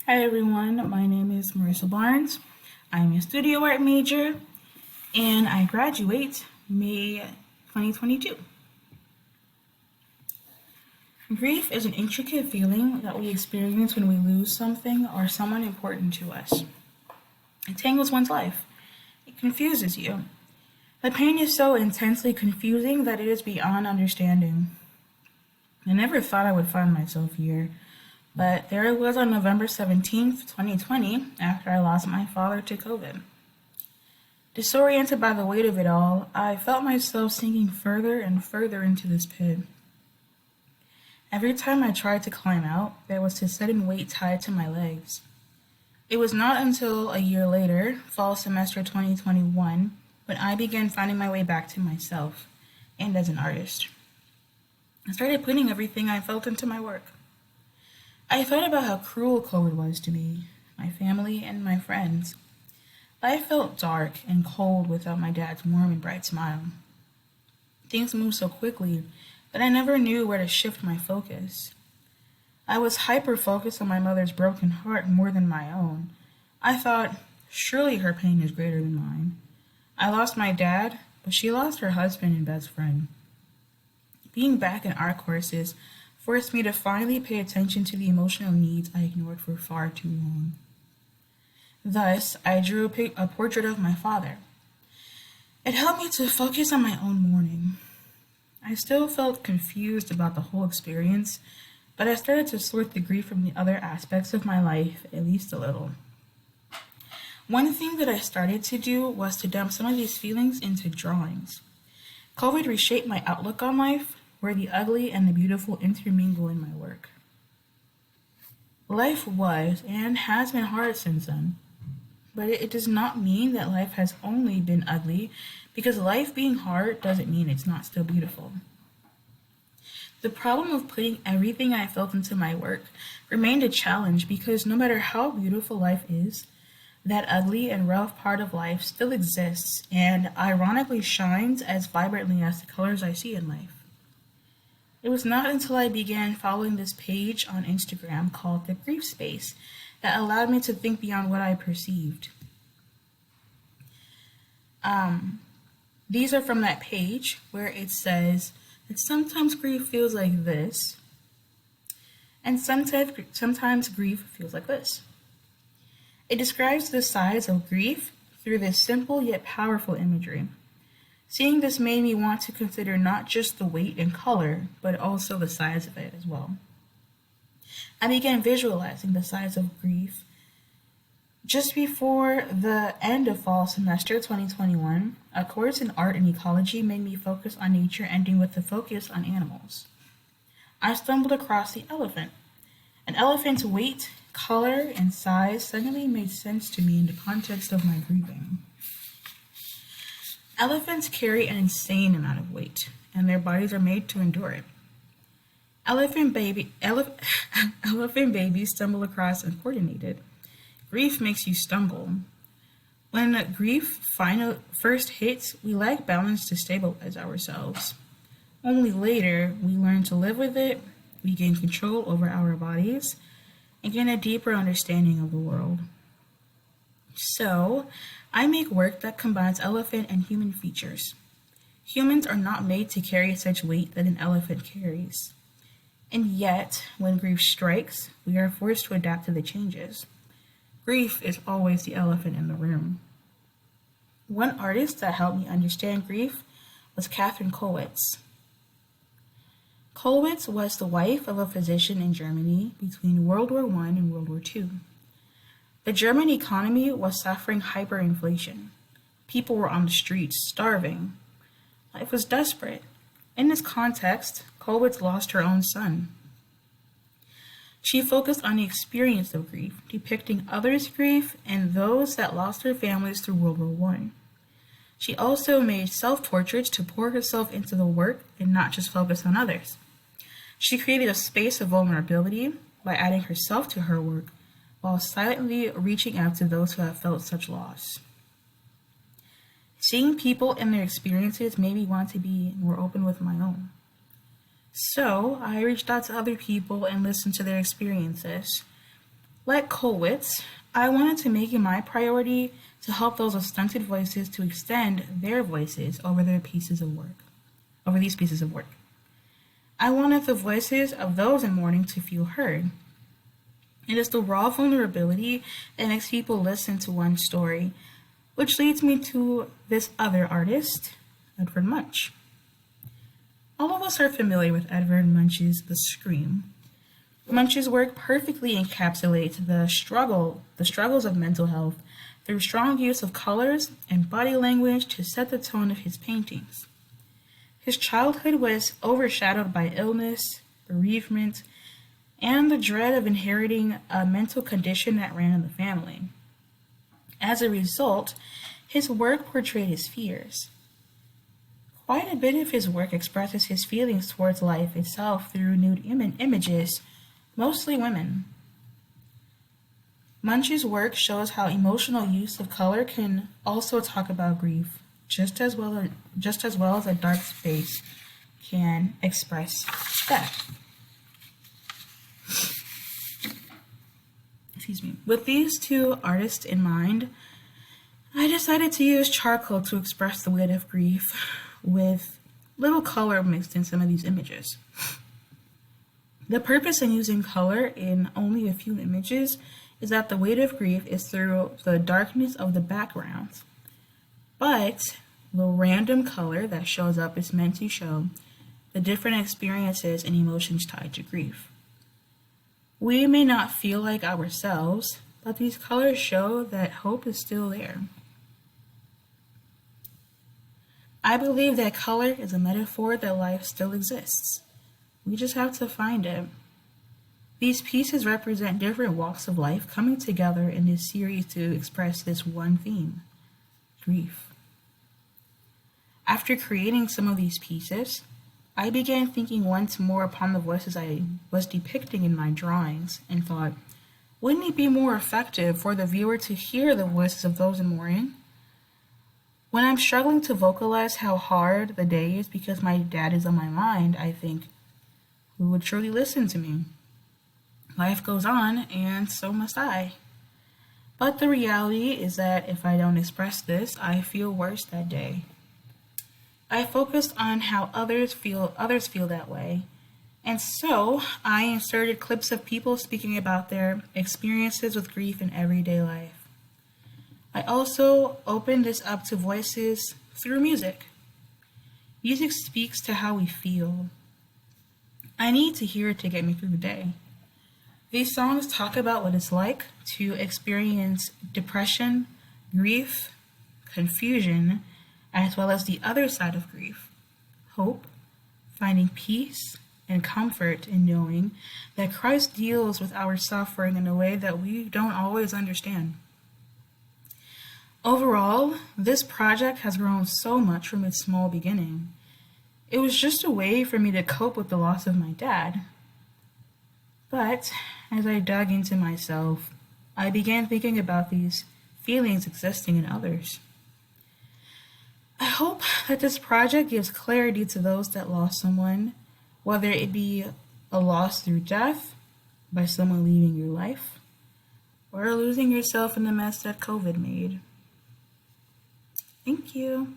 Hi everyone, my name is Marissa Barnes. I'm a studio art major and I graduate May 2022. Grief is an intricate feeling that we experience when we lose something or someone important to us. It tangles one's life. It confuses you. The pain is so intensely confusing that it is beyond understanding. I never thought I would find myself here, but there I was on November 17th, 2020, after I lost my father to COVID. Disoriented by the weight of it all, I felt myself sinking further and further into this pit. Every time I tried to climb out, there was a sudden weight tied to my legs. It was not until a year later, fall semester 2021, when I began finding my way back to myself, and as an artist. I started putting everything I felt into my work. I thought about how cruel COVID was to me, my family, and my friends. Life felt dark and cold without my dad's warm and bright smile. Things moved so quickly that I never knew where to shift my focus. I was hyper-focused on my mother's broken heart more than my own. I thought, surely her pain is greater than mine. I lost my dad, but she lost her husband and best friend. Being back in art courses forced me to finally pay attention to the emotional needs I ignored for far too long. Thus, I drew a portrait of my father. It helped me to focus on my own mourning. I still felt confused about the whole experience, but I started to sort the grief from the other aspects of my life, at least a little. One thing that I started to do was to dump some of these feelings into drawings. COVID reshaped my outlook on life, where the ugly and the beautiful intermingle in my work. Life was and has been hard since then, but it does not mean that life has only been ugly, because life being hard doesn't mean it's not still beautiful. The problem of putting everything I felt into my work remained a challenge because no matter how beautiful life is, that ugly and rough part of life still exists and ironically shines as vibrantly as the colors I see in life. It was not until I began following this page on Instagram called The Grief Space that allowed me to think beyond what I perceived. These are from that page where it says that sometimes grief feels like this, and sometimes grief feels like this. It describes the size of grief through this simple yet powerful imagery. Seeing this made me want to consider not just the weight and color, but also the size of it as well. I began visualizing the size of grief. Just before the end of fall semester 2021, a course in art and ecology made me focus on nature, ending with a focus on animals. I stumbled across the elephant. An elephant's weight, color, and size suddenly made sense to me in the context of my grieving. Elephants carry an insane amount of weight, and their bodies are made to endure it. Elephant babies stumble across uncoordinated. Grief makes you stumble. When grief first hits, we lack balance to stabilize ourselves. Only later, we learn to live with it, we gain control over our bodies, and gain a deeper understanding of the world. So, I make work that combines elephant and human features. Humans are not made to carry such weight that an elephant carries. And yet, when grief strikes, we are forced to adapt to the changes. Grief is always the elephant in the room. One artist that helped me understand grief was Catherine Kollwitz. Kollwitz was the wife of a physician in Germany between World War I and World War II. The German economy was suffering hyperinflation. People were on the streets, starving. Life was desperate. In this context, Kollwitz lost her own son. She focused on the experience of grief, depicting others' grief and those that lost their families through World War I. She also made self-portraits to pour herself into the work and not just focus on others. She created a space of vulnerability by adding herself to her work, while silently reaching out to those who have felt such loss. Seeing people and their experiences made me want to be more open with my own. So I reached out to other people and listened to their experiences. Like Colwitz, I wanted to make it my priority to help those with stunted voices to extend their voices over these pieces of work. I wanted the voices of those in mourning to feel heard. It is the raw vulnerability that makes people listen to one story, which leads me to this other artist, Edvard Munch. All of us are familiar with Edvard Munch's The Scream. Munch's work perfectly encapsulates the struggles of mental health through strong use of colors and body language to set the tone of his paintings. His childhood was overshadowed by illness, bereavement, and the dread of inheriting a mental condition that ran in the family. As a result, his work portrayed his fears. Quite a bit of his work expresses his feelings towards life itself through nude images, mostly women. Munch's work shows how emotional use of color can also talk about grief, just as well as a dark space can express death. Excuse me. With these two artists in mind, I decided to use charcoal to express the weight of grief with little color mixed in some of these images. The purpose in using color in only a few images is that the weight of grief is through the darkness of the background. But the random color that shows up is meant to show the different experiences and emotions tied to grief. We may not feel like ourselves, but these colors show that hope is still there. I believe that color is a metaphor that life still exists. We just have to find it. These pieces represent different walks of life coming together in this series to express this one theme, grief. After creating some of these pieces, I began thinking once more upon the voices I was depicting in my drawings and thought, wouldn't it be more effective for the viewer to hear the voices of those in mourning? When I'm struggling to vocalize how hard the day is because my dad is on my mind, I think, who would truly listen to me? Life goes on, and so must I. But the reality is that if I don't express this, I feel worse that day. I focused on how others feel that way, and so I inserted clips of people speaking about their experiences with grief in everyday life. I also opened this up to voices through music. Music speaks to how we feel. I need to hear it to get me through the day. These songs talk about what it's like to experience depression, grief, confusion, as well as the other side of grief, hope, finding peace and comfort in knowing that Christ deals with our suffering in a way that we don't always understand. Overall, this project has grown so much from its small beginning. It was just a way for me to cope with the loss of my dad. But as I dug into myself, I began thinking about these feelings existing in others. I hope that this project gives clarity to those that lost someone, whether it be a loss through death, by someone leaving your life, or losing yourself in the mess that COVID made. Thank you.